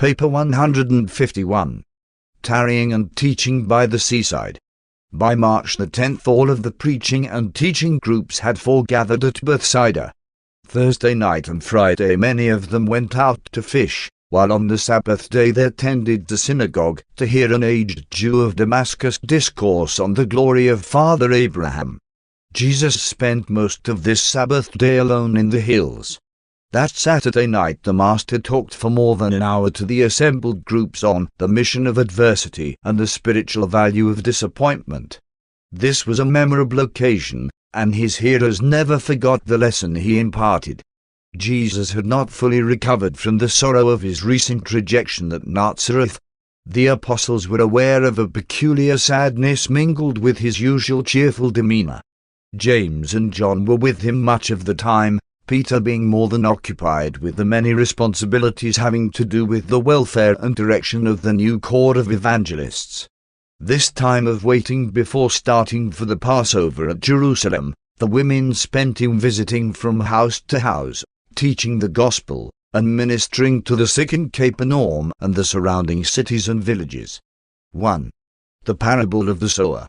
Paper 151. Tarrying and Teaching by the Seaside. By March the 10th all of the preaching and teaching groups had foregathered at Bethsaida. Thursday night and Friday many of them went out to fish, while on the Sabbath day they attended the synagogue to hear an aged Jew of Damascus discourse on the glory of Father Abraham. Jesus spent most of this Sabbath day alone in the hills. That Saturday night the Master talked for more than an hour to the assembled groups on the mission of adversity and the spiritual value of disappointment. This was a memorable occasion, and his hearers never forgot the lesson he imparted. Jesus had not fully recovered from the sorrow of his recent rejection at Nazareth. The apostles were aware of a peculiar sadness mingled with his usual cheerful demeanor. James and John were with him much of the time, Peter being more than occupied with the many responsibilities having to do with the welfare and direction of the new corps of evangelists. This time of waiting before starting for the Passover at Jerusalem, the women spent in visiting from house to house, teaching the gospel, and ministering to the sick in Capernaum and the surrounding cities and villages. 1. The parable of the sower.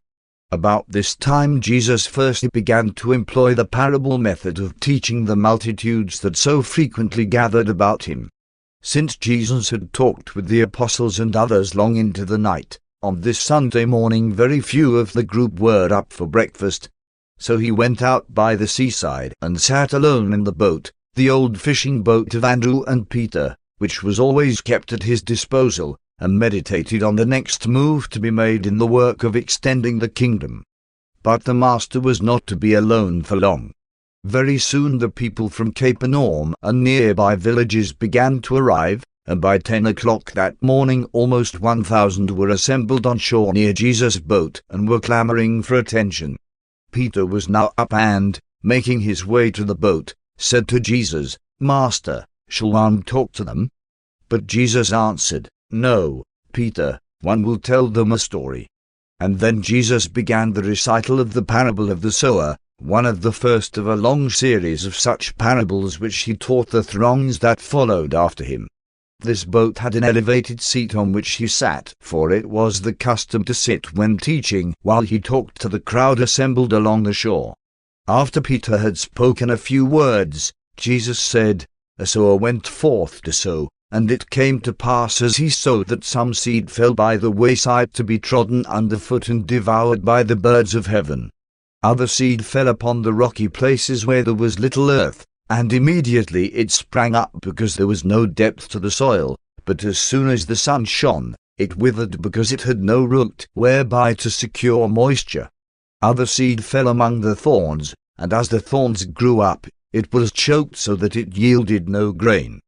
About this time Jesus first began to employ the parable method of teaching the multitudes that so frequently gathered about him. Since Jesus had talked with the apostles and others long into the night, on this Sunday morning very few of the group were up for breakfast. So he went out by the seaside and sat alone in the boat, the old fishing boat of Andrew and Peter, which was always kept at his disposal, and meditated on the next move to be made in the work of extending the kingdom. But the Master was not to be alone for long. Very soon the people from Capernaum and nearby villages began to arrive, and by 10 o'clock that morning almost 1,000 were assembled on shore near Jesus' boat and were clamoring for attention. Peter was now up and, making his way to the boat, said to Jesus, "Master, shall one talk to them?" But Jesus answered, "No, Peter, one will tell them a story." And then Jesus began the recital of the parable of the sower, one of the first of a long series of such parables which he taught the throngs that followed after him. This boat had an elevated seat on which he sat, for it was the custom to sit when teaching while he talked to the crowd assembled along the shore. After Peter had spoken a few words, Jesus said, "A sower went forth to sow. And it came to pass as he sowed that some seed fell by the wayside to be trodden underfoot and devoured by the birds of heaven. Other seed fell upon the rocky places where there was little earth, and immediately it sprang up because there was no depth to the soil, but as soon as the sun shone, it withered because it had no root whereby to secure moisture. Other seed fell among the thorns, and as the thorns grew up, it was choked so that it yielded no grain.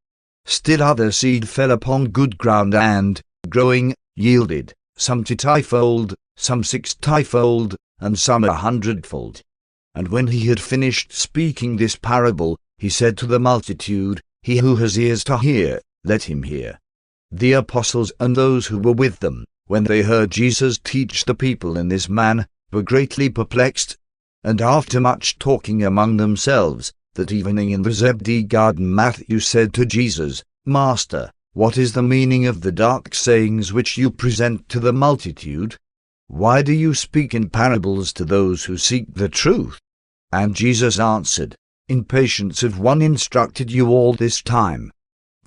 Still other seed fell upon good ground and, growing, yielded, some 20-fold, some 60-fold, and some 100-fold. And when he had finished speaking this parable, he said to the multitude, "He who has ears to hear, let him hear." The apostles and those who were with them, when they heard Jesus teach the people in this manner, were greatly perplexed. And after much talking among themselves, that evening in the Zebedee garden Matthew said to Jesus, "Master, what is the meaning of the dark sayings which you present to the multitude? Why do you speak in parables to those who seek the truth?" And Jesus answered, "In patience have one instructed you all this time.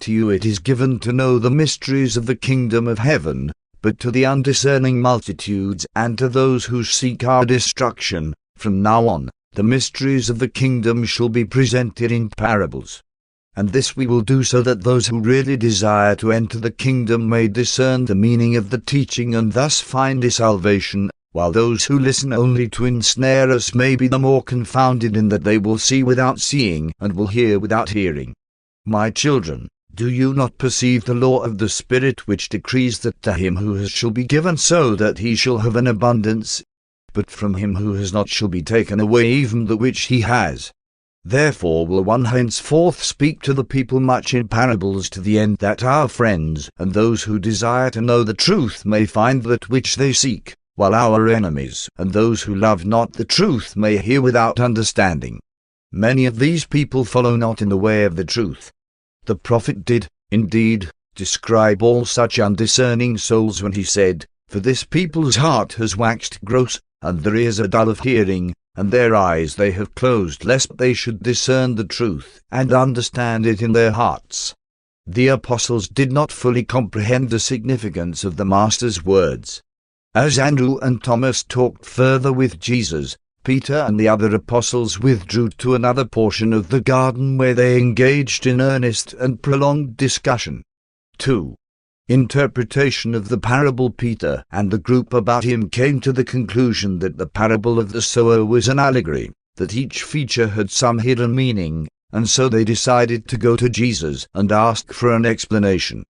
To you it is given to know the mysteries of the kingdom of heaven, but to the undiscerning multitudes and to those who seek our destruction, from now on, the mysteries of the kingdom shall be presented in parables. And this we will do so that those who really desire to enter the kingdom may discern the meaning of the teaching and thus find a salvation, while those who listen only to ensnare us may be the more confounded in that they will see without seeing and will hear without hearing. My children, do you not perceive the law of the Spirit which decrees that to him who has shall be given so that he shall have an abundance? But from him who has not shall be taken away even that which he has. Therefore will one henceforth speak to the people much in parables to the end that our friends and those who desire to know the truth may find that which they seek, while our enemies and those who love not the truth may hear without understanding. Many of these people follow not in the way of the truth. The prophet did, indeed, describe all such undiscerning souls when he said, "For this people's heart has waxed gross, and their ears are dull of hearing, and their eyes they have closed, lest they should discern the truth, and understand it in their hearts." The apostles did not fully comprehend the significance of the Master's words. As Andrew and Thomas talked further with Jesus, Peter and the other apostles withdrew to another portion of the garden where they engaged in earnest and prolonged discussion. 2. Interpretation of the parable. Peter and the group about him came to the conclusion that the parable of the sower was an allegory, that each feature had some hidden meaning, and so they decided to go to Jesus and ask for an explanation.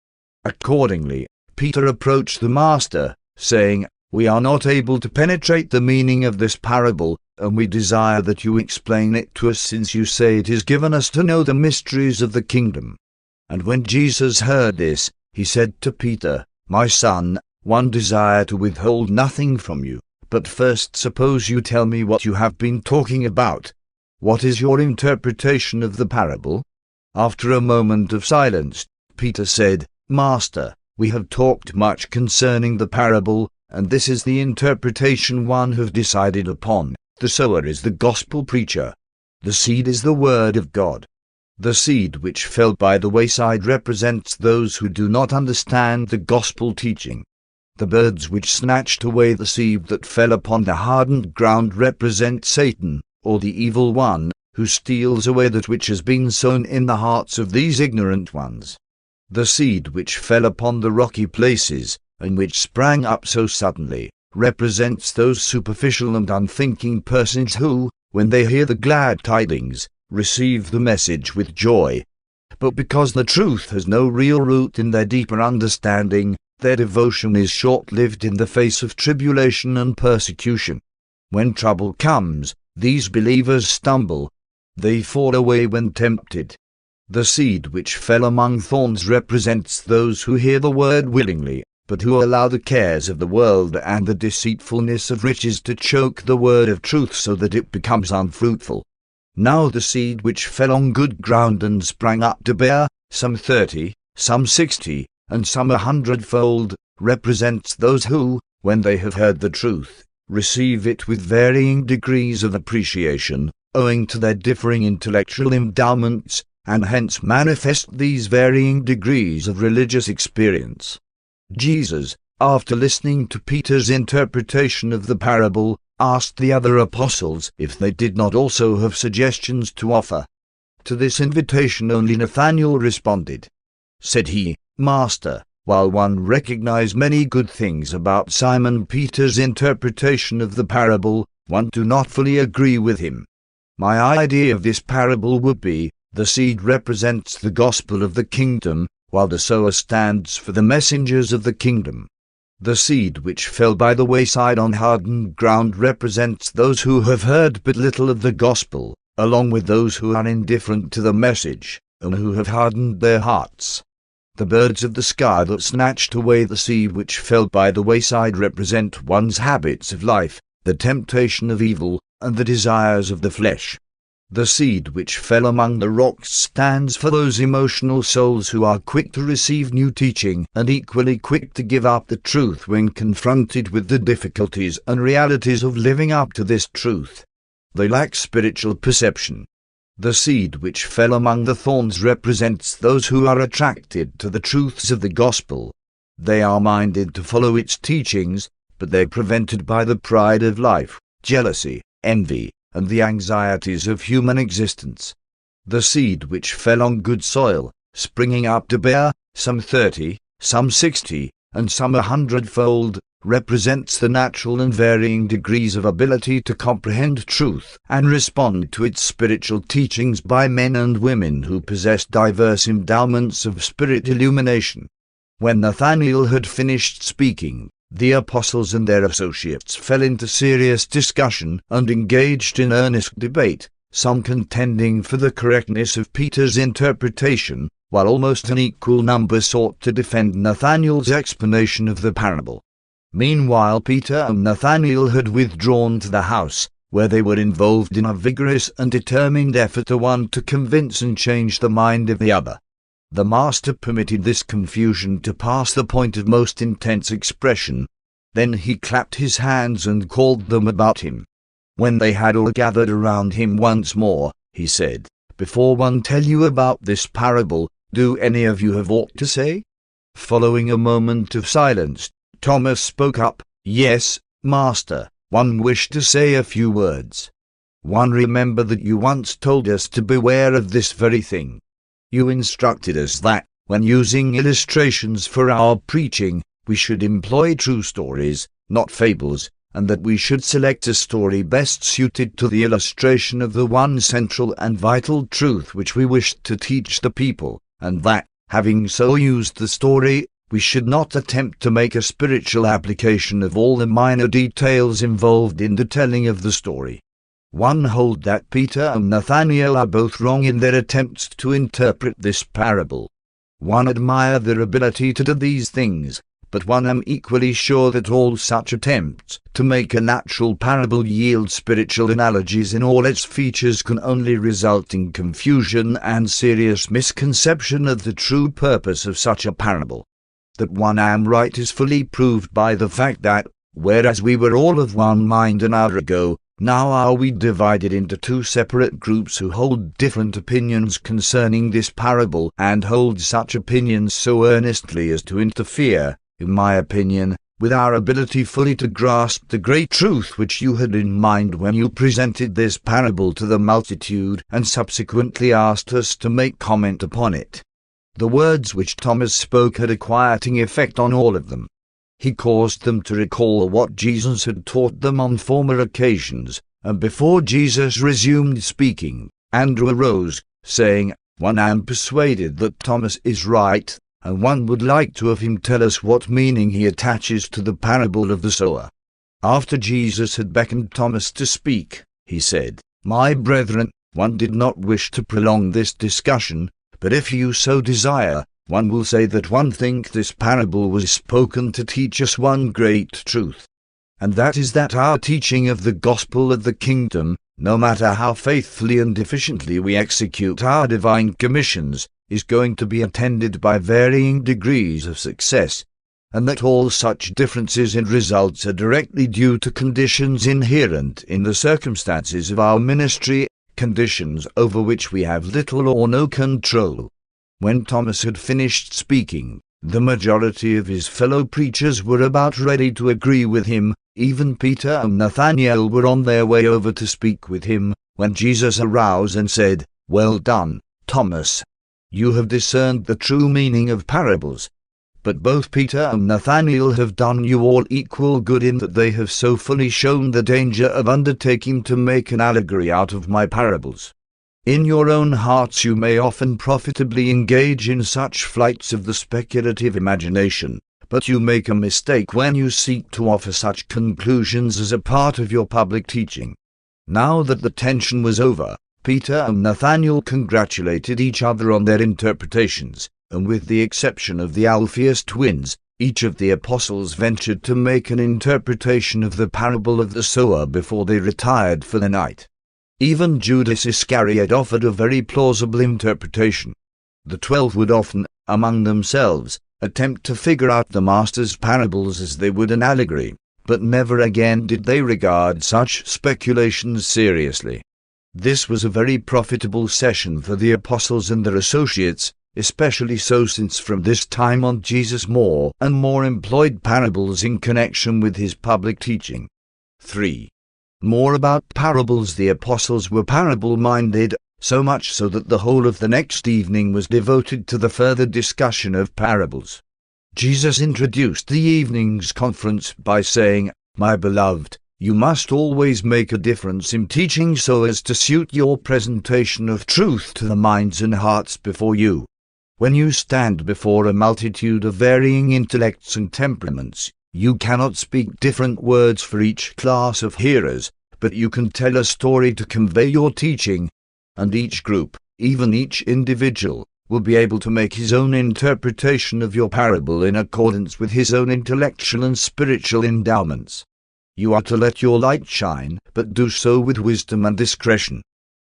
Accordingly, Peter approached the Master, saying, "We are not able to penetrate the meaning of this parable, and we desire that you explain it to us, since you say it is given us to know the mysteries of the kingdom." And when Jesus heard this, he said to Peter, "My son, one desire to withhold nothing from you, but first suppose you tell me what you have been talking about. What is your interpretation of the parable?" After a moment of silence, Peter said, "Master, we have talked much concerning the parable, and this is the interpretation one have decided upon. The sower is the gospel preacher. The seed is the word of God. The seed which fell by the wayside represents those who do not understand the gospel teaching. The birds which snatched away the seed that fell upon the hardened ground represent Satan, or the evil one, who steals away that which has been sown in the hearts of these ignorant ones. The seed which fell upon the rocky places, and which sprang up so suddenly, represents those superficial and unthinking persons who, when they hear the glad tidings, receive the message with joy. But because the truth has no real root in their deeper understanding, their devotion is short-lived in the face of tribulation and persecution. When trouble comes, these believers stumble. They fall away when tempted. The seed which fell among thorns represents those who hear the word willingly, but who allow the cares of the world and the deceitfulness of riches to choke the word of truth so that it becomes unfruitful. Now the seed which fell on good ground and sprang up to bear, some 30, some 60, and some 100-fold, represents those who, when they have heard the truth, receive it with varying degrees of appreciation, owing to their differing intellectual endowments, and hence manifest these varying degrees of religious experience. Jesus, after listening to Peter's interpretation of the parable, asked the other apostles if they did not also have suggestions to offer. To this invitation only Nathanael responded. Said he, "Master, while one recognized many good things about Simon Peter's interpretation of the parable, one do not fully agree with him. My idea of this parable would be, the seed represents the gospel of the kingdom, while the sower stands for the messengers of the kingdom. The seed which fell by the wayside on hardened ground represents those who have heard but little of the gospel, along with those who are indifferent to the message, and who have hardened their hearts. The birds of the sky that snatched away the seed which fell by the wayside represent one's habits of life, the temptation of evil, and the desires of the flesh. The seed which fell among the rocks stands for those emotional souls who are quick to receive new teaching and equally quick to give up the truth when confronted with the difficulties and realities of living up to this truth. They lack spiritual perception. The seed which fell among the thorns represents those who are attracted to the truths of the gospel. They are minded to follow its teachings, but they are prevented by the pride of life, jealousy, envy, and the anxieties of human existence. The seed which fell on good soil, springing up to bear, some 30, some 60, and some 100-fold, represents the natural and varying degrees of ability to comprehend truth and respond to its spiritual teachings by men and women who possess diverse endowments of spirit illumination. When Nathanael had finished speaking, the apostles and their associates fell into serious discussion and engaged in earnest debate, some contending for the correctness of Peter's interpretation, while almost an equal number sought to defend Nathanael's explanation of the parable. Meanwhile Peter and Nathanael had withdrawn to the house, where they were involved in a vigorous and determined effort to convince and change the mind of the other. The master permitted this confusion to pass the point of most intense expression. Then he clapped his hands and called them about him. When they had all gathered around him once more, he said, "Before one tell you about this parable, do any of you have aught to say?" Following a moment of silence, Thomas spoke up, "Yes, Master, one wished to say a few words. One remember that you once told us to beware of this very thing. You instructed us that, when using illustrations for our preaching, we should employ true stories, not fables, and that we should select a story best suited to the illustration of the one central and vital truth which we wished to teach the people, and that, having so used the story, we should not attempt to make a spiritual application of all the minor details involved in the telling of the story. One hold that Peter and Nathanael are both wrong in their attempts to interpret this parable. One admire their ability to do these things, but one am equally sure that all such attempts to make a natural parable yield spiritual analogies in all its features can only result in confusion and serious misconception of the true purpose of such a parable. That one am right is fully proved by the fact that, whereas we were all of one mind an hour ago, now are we divided into two separate groups who hold different opinions concerning this parable, and hold such opinions so earnestly as to interfere, in my opinion, with our ability fully to grasp the great truth which you had in mind when you presented this parable to the multitude and subsequently asked us to make comment upon it. The words which Thomas spoke had a quieting effect on all of them. He caused them to recall what Jesus had taught them on former occasions, and before Jesus resumed speaking, Andrew arose, saying, "One am persuaded that Thomas is right, and one would like to have him tell us what meaning he attaches to the parable of the sower." After Jesus had beckoned Thomas to speak, he said, "My brethren, one did not wish to prolong this discussion, but if you so desire, one will say that one think this parable was spoken to teach us one great truth. And that is that our teaching of the gospel of the kingdom, no matter how faithfully and efficiently we execute our divine commissions, is going to be attended by varying degrees of success, and that all such differences in results are directly due to conditions inherent in the circumstances of our ministry, conditions over which we have little or no control." When Thomas had finished speaking, the majority of his fellow preachers were about ready to agree with him. Even Peter and Nathanael were on their way over to speak with him, when Jesus arose and said, "Well done, Thomas. You have discerned the true meaning of parables. But both Peter and Nathanael have done you all equal good in that they have so fully shown the danger of undertaking to make an allegory out of my parables. In your own hearts you may often profitably engage in such flights of the speculative imagination, but you make a mistake when you seek to offer such conclusions as a part of your public teaching." Now that the tension was over, Peter and Nathanael congratulated each other on their interpretations, and with the exception of the Alphaeus twins, each of the apostles ventured to make an interpretation of the parable of the sower before they retired for the night. Even Judas Iscariot offered a very plausible interpretation. The 12 would often, among themselves, attempt to figure out the Master's parables as they would an allegory, but never again did they regard such speculations seriously. This was a very profitable session for the apostles and their associates, especially so since from this time on Jesus more and more employed parables in connection with his public teaching. 3. More about parables. The apostles were parable-minded, so much so that the whole of the next evening was devoted to the further discussion of parables. Jesus introduced the evening's conference by saying, "My beloved, you must always make a difference in teaching so as to suit your presentation of truth to the minds and hearts before you. When you stand before a multitude of varying intellects and temperaments, you cannot speak different words for each class of hearers, but you can tell a story to convey your teaching, and each group, even each individual, will be able to make his own interpretation of your parable in accordance with his own intellectual and spiritual endowments. You are to let your light shine, but do so with wisdom and discretion.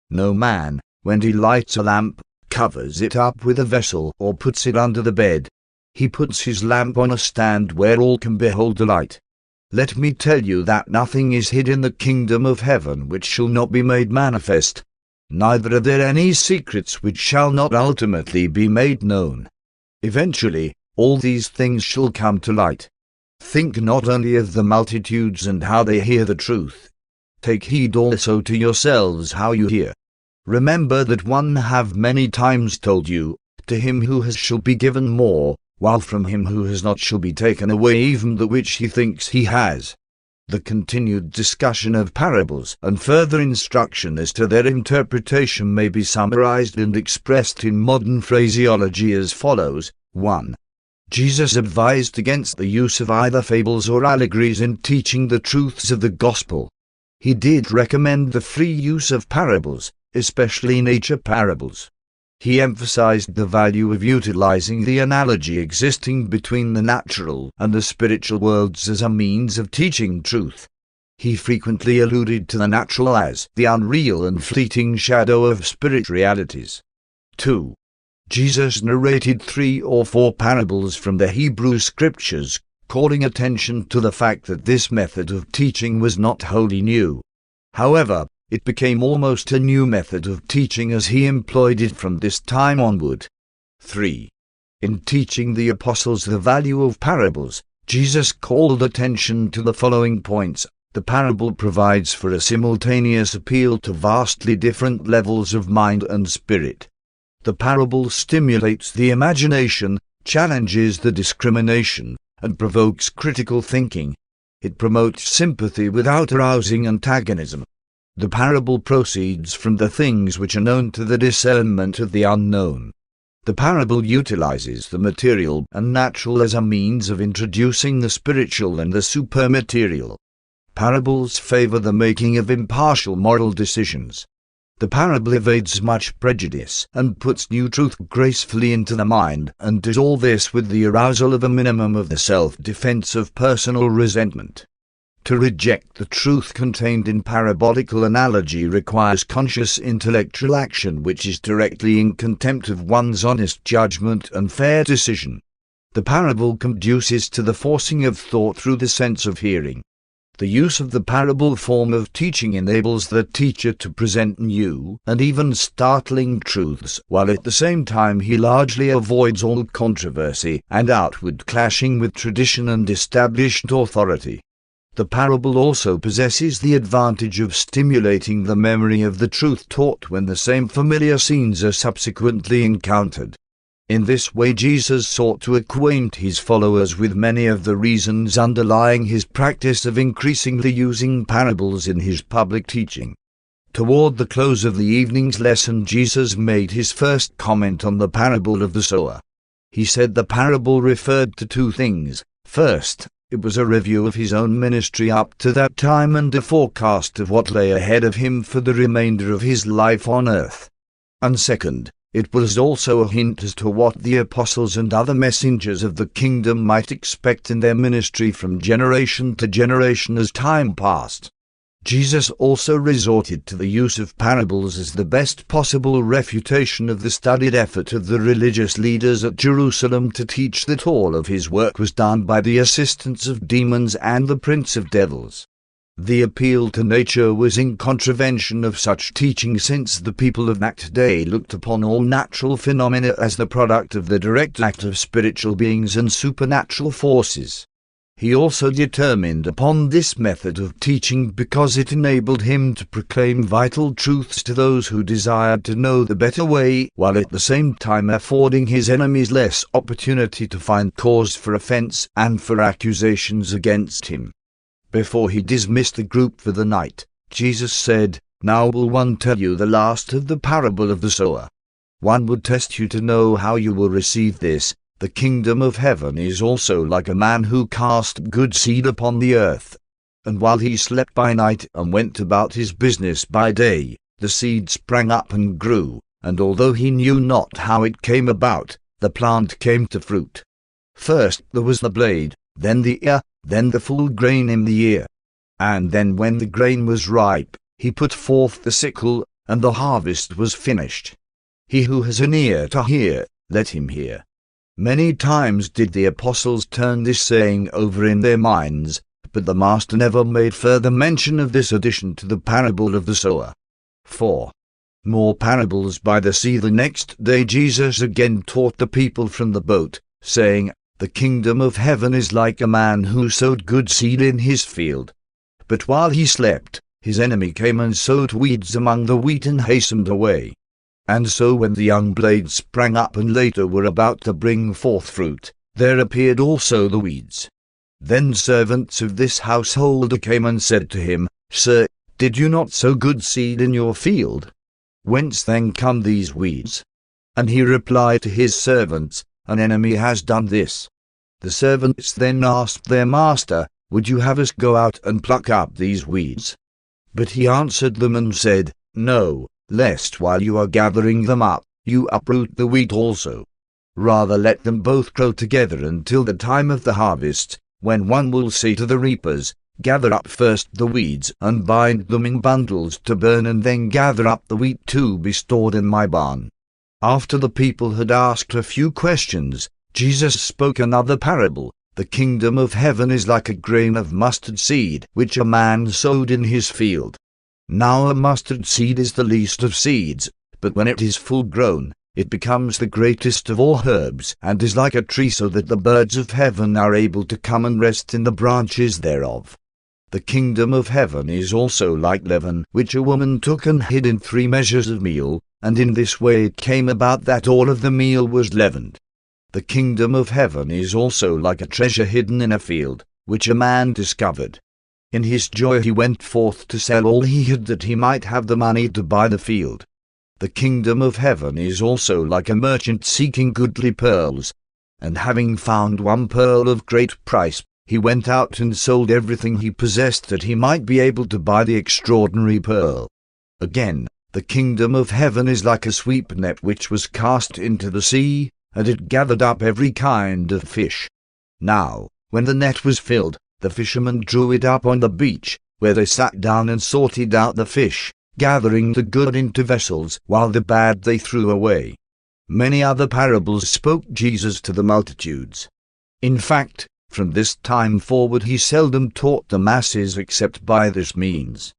No man, when he lights a lamp, covers it up with a vessel or puts it under the bed. He puts his lamp on a stand where all can behold the light. Let me tell you that nothing is hid in the kingdom of heaven which shall not be made manifest, neither are there any secrets which shall not ultimately be made known. Eventually, all these things shall come to light. Think not only of the multitudes and how they hear the truth. Take heed also to yourselves how you hear. Remember that one have many times told you, to him who has shall be given more, while from him who has not shall be taken away even that which he thinks he has. The continued discussion of parables and further instruction as to their interpretation may be summarized and expressed in modern phraseology as follows. 1. Jesus advised against the use of either fables or allegories in teaching the truths of the gospel. He did recommend the free use of parables, especially nature parables. He emphasized the value of utilizing the analogy existing between the natural and the spiritual worlds as a means of teaching truth. He frequently alluded to the natural as the unreal and fleeting shadow of spirit realities. 2. Jesus narrated 3 or 4 parables from the Hebrew Scriptures, calling attention to the fact that this method of teaching was not wholly new. However, it became almost a new method of teaching as he employed it from this time onward. 3. In teaching the apostles the value of parables, Jesus called attention to the following points. The parable provides for a simultaneous appeal to vastly different levels of mind and spirit. The parable stimulates the imagination, challenges the discrimination, and provokes critical thinking. It promotes sympathy without arousing antagonism. The parable proceeds from the things which are known to the discernment of the unknown. The parable utilizes the material and natural as a means of introducing the spiritual and the supermaterial. Parables favor the making of impartial moral decisions. The parable evades much prejudice and puts new truth gracefully into the mind, and does all this with the arousal of a minimum of the self-defense of personal resentment. To reject the truth contained in parabolical analogy requires conscious intellectual action which is directly in contempt of one's honest judgment and fair decision. The parable conduces to the forcing of thought through the sense of hearing. The use of the parable form of teaching enables the teacher to present new and even startling truths, while at the same time he largely avoids all controversy and outward clashing with tradition and established authority. The parable also possesses the advantage of stimulating the memory of the truth taught when the same familiar scenes are subsequently encountered. In this way Jesus sought to acquaint his followers with many of the reasons underlying his practice of increasingly using parables in his public teaching. Toward the close of the evening's lesson Jesus made his first comment on the parable of the sower. He said the parable referred to 2 things. First, it was a review of his own ministry up to that time and a forecast of what lay ahead of him for the remainder of his life on earth. And second, it was also a hint as to what the apostles and other messengers of the kingdom might expect in their ministry from generation to generation as time passed. Jesus also resorted to the use of parables as the best possible refutation of the studied effort of the religious leaders at Jerusalem to teach that all of his work was done by the assistance of demons and the prince of devils. The appeal to nature was in contravention of such teaching, since the people of that day looked upon all natural phenomena as the product of the direct act of spiritual beings and supernatural forces. He also determined upon this method of teaching because it enabled him to proclaim vital truths to those who desired to know the better way, while at the same time affording his enemies less opportunity to find cause for offense and for accusations against him. Before he dismissed the group for the night, Jesus said, "Now will one tell you the last of the parable of the sower. One would test you to know how you will receive this. The kingdom of heaven is also like a man who cast good seed upon the earth. And while he slept by night and went about his business by day, the seed sprang up and grew, and although he knew not how it came about, the plant came to fruit. First there was the blade, then the ear, then the full grain in the ear. And then when the grain was ripe, he put forth the sickle, and the harvest was finished." He who has an ear to hear, let him hear. Many times did the apostles turn this saying over in their minds, but the Master never made further mention of this addition to the parable of the sower. 4. More parables by the sea. The next day Jesus again taught the people from the boat, saying, The kingdom of heaven is like a man who sowed good seed in his field. But while he slept, his enemy came and sowed weeds among the wheat and hastened away. And so when the young blades sprang up and later were about to bring forth fruit, there appeared also the weeds. Then servants of this householder came and said to him, Sir, did you not sow good seed in your field? Whence then come these weeds? And he replied to his servants, An enemy has done this. The servants then asked their master, Would you have us go out and pluck up these weeds? But he answered them and said, No, lest while you are gathering them up, you uproot the wheat also. Rather let them both grow together until the time of the harvest, when one will say to the reapers, Gather up first the weeds and bind them in bundles to burn, and then gather up the wheat to be stored in my barn. After the people had asked a few questions, Jesus spoke another parable. The kingdom of heaven is like a grain of mustard seed, which a man sowed in his field. Now a mustard seed is the least of seeds, but when it is full grown, it becomes the greatest of all herbs, and is like a tree, so that the birds of heaven are able to come and rest in the branches thereof. The kingdom of heaven is also like leaven, which a woman took and hid in 3 measures of meal, and in this way it came about that all of the meal was leavened. The kingdom of heaven is also like a treasure hidden in a field, which a man discovered. In his joy he went forth to sell all he had, that he might have the money to buy the field. The kingdom of heaven is also like a merchant seeking goodly pearls, and having found one pearl of great price, he went out and sold everything he possessed, that he might be able to buy the extraordinary pearl. Again, the kingdom of heaven is like a sweep net which was cast into the sea, and it gathered up every kind of fish. Now, when the net was filled, the fishermen drew it up on the beach, where they sat down and sorted out the fish, gathering the good into vessels, while the bad they threw away. Many other parables spoke Jesus to the multitudes. In fact, from this time forward he seldom taught the masses except by this means.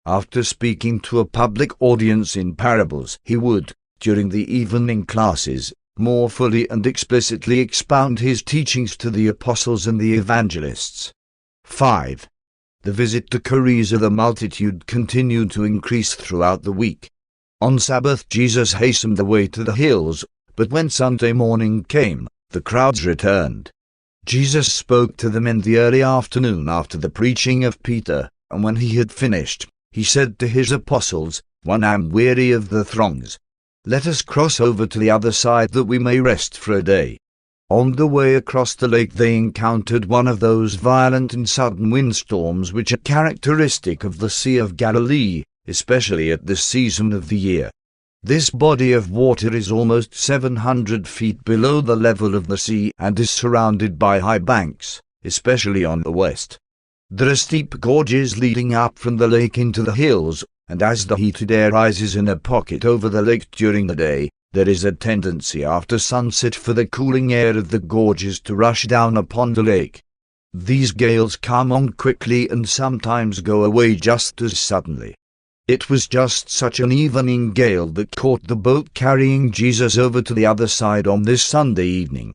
After speaking to a public audience in parables, he would, during the evening classes, more fully and explicitly expound his teachings to the apostles and the evangelists. 5. The visit to Chorea. The multitude continued to increase throughout the week. On Sabbath Jesus hastened away to the hills, but when Sunday morning came, the crowds returned. Jesus spoke to them in the early afternoon after the preaching of Peter, and when he had finished, he said to his apostles, "One am weary of the throngs. Let us cross over to the other side that we may rest for a day." On the way across the lake they encountered one of those violent and sudden windstorms which are characteristic of the Sea of Galilee, especially at this season of the year. This body of water is almost 700 feet below the level of the sea and is surrounded by high banks, especially on the west. There are steep gorges leading up from the lake into the hills, and as the heated air rises in a pocket over the lake during the day, there is a tendency after sunset for the cooling air of the gorges to rush down upon the lake. These gales come on quickly and sometimes go away just as suddenly. It was just such an evening gale that caught the boat carrying Jesus over to the other side on this Sunday evening.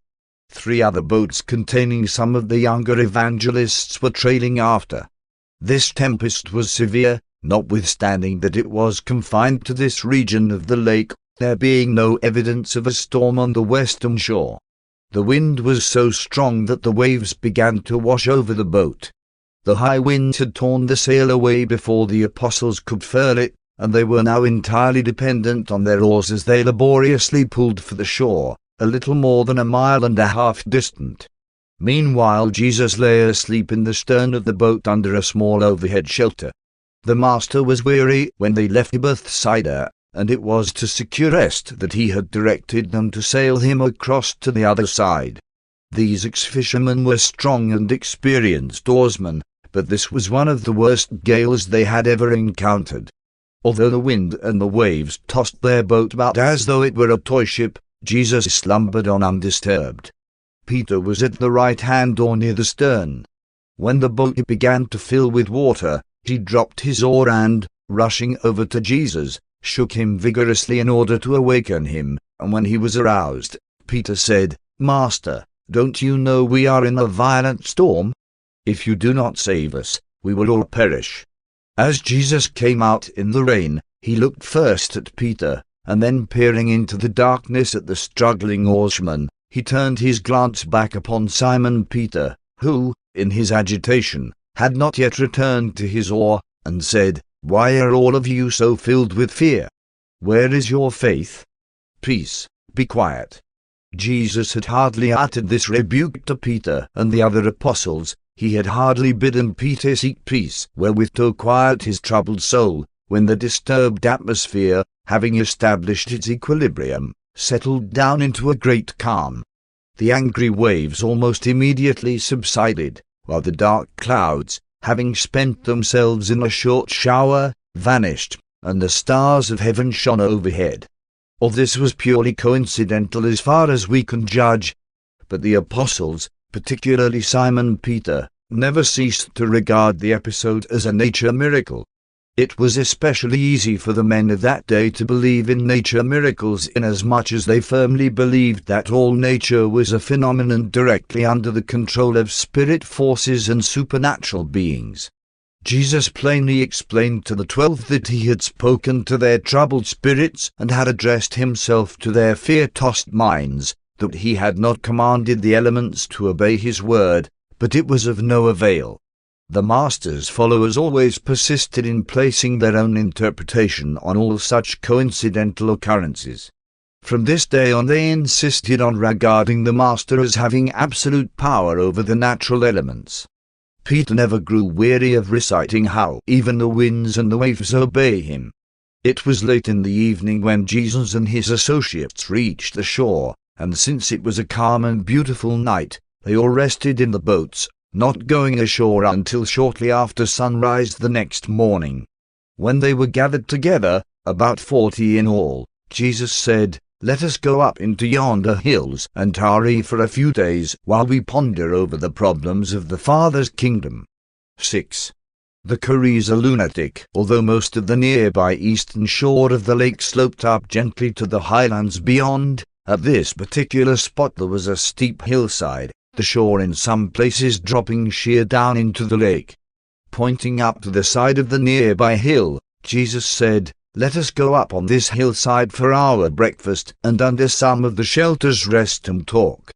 3 other boats containing some of the younger evangelists were trailing after. This tempest was severe, notwithstanding that it was confined to this region of the lake, there being no evidence of a storm on the western shore. The wind was so strong that the waves began to wash over the boat. The high winds had torn the sail away before the apostles could furl it, and they were now entirely dependent on their oars as they laboriously pulled for the shore, a little more than 1.5 miles distant. Meanwhile Jesus lay asleep in the stern of the boat under a small overhead shelter. The Master was weary when they left Bethsaida, and it was to secure rest that he had directed them to sail him across to the other side. These ex-fishermen were strong and experienced oarsmen, but this was one of the worst gales they had ever encountered. Although the wind and the waves tossed their boat about as though it were a toy ship, Jesus slumbered on undisturbed. Peter was at the right hand or near the stern. When the boat began to fill with water, he dropped his oar and, rushing over to Jesus, shook him vigorously in order to awaken him, and when he was aroused, Peter said, "Master, don't you know we are in a violent storm? If you do not save us, we will all perish." As Jesus came out in the rain, he looked first at Peter, and then peering into the darkness at the struggling oarsman, he turned his glance back upon Simon Peter, who, in his agitation, had not yet returned to his oar, and said, "Why are all of you so filled with fear? Where is your faith? Peace, be quiet." Jesus had hardly uttered this rebuke to Peter and the other apostles. He had hardly bidden Peter seek peace wherewith to quiet his troubled soul, when the disturbed atmosphere, having established its equilibrium, settled down into a great calm. The angry waves almost immediately subsided, while the dark clouds, having spent themselves in a short shower, vanished, and the stars of heaven shone overhead. All this was purely coincidental as far as we can judge, but the apostles, particularly Simon Peter, never ceased to regard the episode as a nature miracle. It was especially easy for the men of that day to believe in nature miracles inasmuch as they firmly believed that all nature was a phenomenon directly under the control of spirit forces and supernatural beings. Jesus plainly explained to the 12 that he had spoken to their troubled spirits and had addressed himself to their fear-tossed minds, that he had not commanded the elements to obey his word, but it was of no avail. The Master's followers always persisted in placing their own interpretation on all such coincidental occurrences. From this day on they insisted on regarding the Master as having absolute power over the natural elements. Peter never grew weary of reciting how even the winds and the waves obey him. It was late in the evening when Jesus and his associates reached the shore, and since it was a calm and beautiful night, they all rested in the boats, not going ashore until shortly after sunrise the next morning. When they were gathered together, about 40 in all, Jesus said, "Let us go up into yonder hills and tarry for a few days while we ponder over the problems of the Father's kingdom." 6. The Cariza lunatic. Although most of the nearby eastern shore of the lake sloped up gently to the highlands beyond, at this particular spot there was a steep hillside, the shore in some places dropping sheer down into the lake. Pointing up to the side of the nearby hill, Jesus said, "Let us go up on this hillside for our breakfast, and under some of the shelters rest and talk."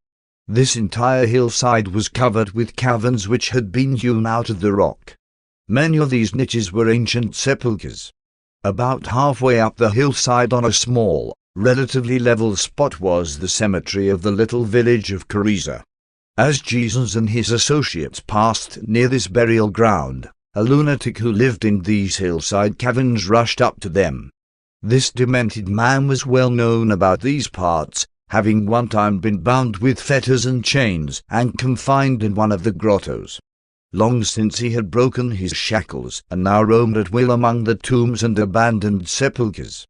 This entire hillside was covered with caverns which had been hewn out of the rock. Many of these niches were ancient sepulchres. About halfway up the hillside on a small, relatively level spot was the cemetery of the little village of Cariza. As Jesus and his associates passed near this burial ground, a lunatic who lived in these hillside caverns rushed up to them. This demented man was well known about these parts, having one time been bound with fetters and chains and confined in one of the grottos. Long since he had broken his shackles and now roamed at will among the tombs and abandoned sepulchres.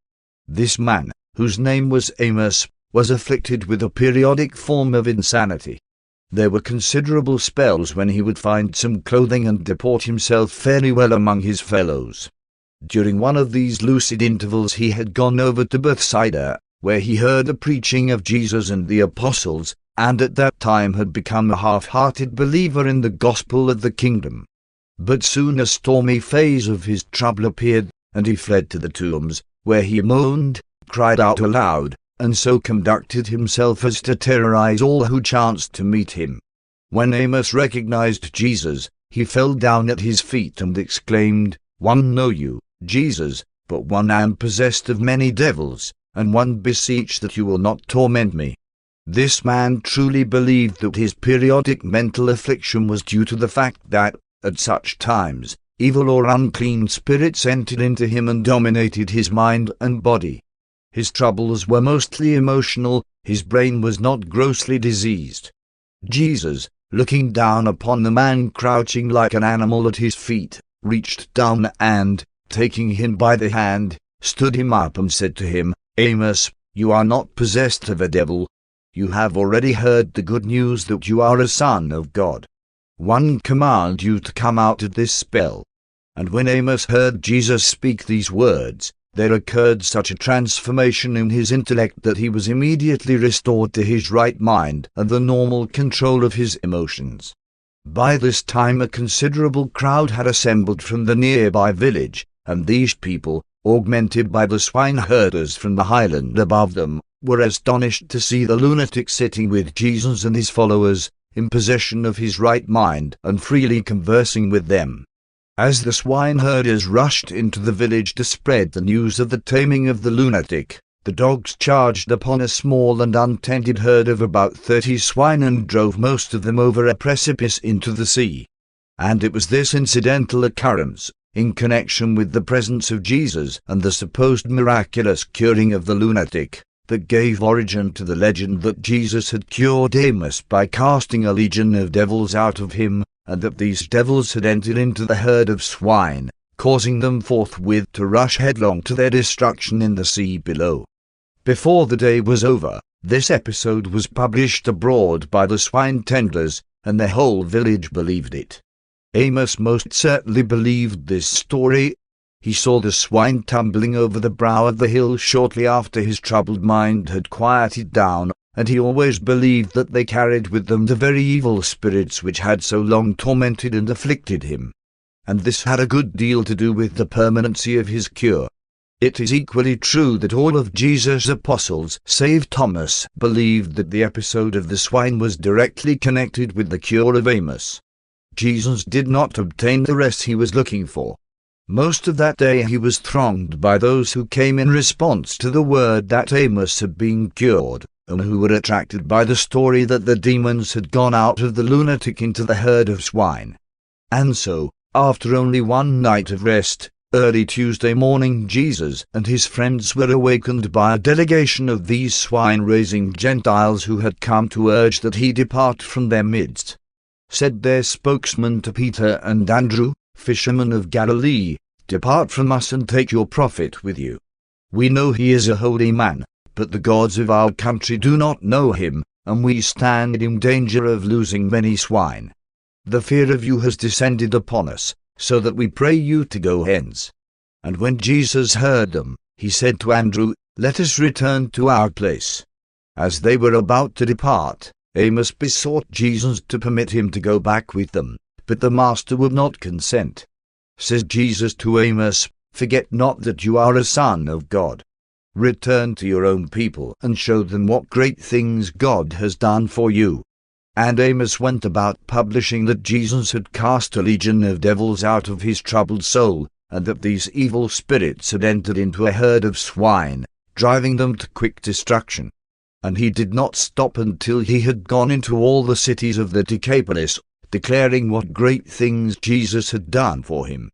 This man, whose name was Amos, was afflicted with a periodic form of insanity. There were considerable spells when he would find some clothing and deport himself fairly well among his fellows. During one of these lucid intervals he had gone over to Bethsaida, where he heard the preaching of Jesus and the apostles, and at that time had become a half-hearted believer in the gospel of the kingdom. But soon a stormy phase of his trouble appeared, and he fled to the tombs, where he moaned, cried out aloud, and so conducted himself as to terrorize all who chanced to meet him. When Amos recognized Jesus, he fell down at his feet and exclaimed, "One know you, Jesus, but one am possessed of many devils, and one beseech that you will not torment me." This man truly believed that his periodic mental affliction was due to the fact that, at such times, evil or unclean spirits entered into him and dominated his mind and body. His troubles were mostly emotional, his brain was not grossly diseased. Jesus, looking down upon the man crouching like an animal at his feet, reached down and, taking him by the hand, stood him up and said to him, Amos, you are not possessed of a devil. You have already heard the good news that you are a son of God. One command you to come out of this spell. And when Amos heard Jesus speak these words, there occurred such a transformation in his intellect that he was immediately restored to his right mind and the normal control of his emotions. By this time a considerable crowd had assembled from the nearby village, and these people, augmented by the swineherders from the highland above them, were astonished to see the lunatic sitting with Jesus and his followers, in possession of his right mind and freely conversing with them. As the swineherders rushed into the village to spread the news of the taming of the lunatic, the dogs charged upon a small and untended herd of about 30 swine and drove most of them over a precipice into the sea. And it was this incidental occurrence, in connection with the presence of Jesus and the supposed miraculous curing of the lunatic, that gave origin to the legend that Jesus had cured Amos by casting a legion of devils out of him, and that these devils had entered into the herd of swine, causing them forthwith to rush headlong to their destruction in the sea below. Before the day was over, this episode was published abroad by the swine tenders, and the whole village believed it. Amos most certainly believed this story. He saw the swine tumbling over the brow of the hill shortly after his troubled mind had quieted down, and he always believed that they carried with them the very evil spirits which had so long tormented and afflicted him. And this had a good deal to do with the permanency of his cure. It is equally true that all of Jesus' apostles, save Thomas, believed that the episode of the swine was directly connected with the cure of Amos. Jesus did not obtain the rest he was looking for. Most of that day he was thronged by those who came in response to the word that Amos had been cured, and who were attracted by the story that the demons had gone out of the lunatic into the herd of swine. And so, after only one night of rest, early Tuesday morning Jesus and his friends were awakened by a delegation of these swine-raising Gentiles who had come to urge that he depart from their midst. Said their spokesman to Peter and Andrew, fishermen of Galilee, "Depart from us and take your prophet with you. We know he is a holy man, but the gods of our country do not know him, and we stand in danger of losing many swine. The fear of you has descended upon us, so that we pray you to go hence." And when Jesus heard them, he said to Andrew, "Let us return to our place." As they were about to depart, Amos besought Jesus to permit him to go back with them, but the master would not consent. Says Jesus to Amos, "Forget not that you are a son of God. Return to your own people and show them what great things God has done for you." And Amos went about publishing that Jesus had cast a legion of devils out of his troubled soul, and that these evil spirits had entered into a herd of swine, driving them to quick destruction. And he did not stop until he had gone into all the cities of the Decapolis, declaring what great things Jesus had done for him.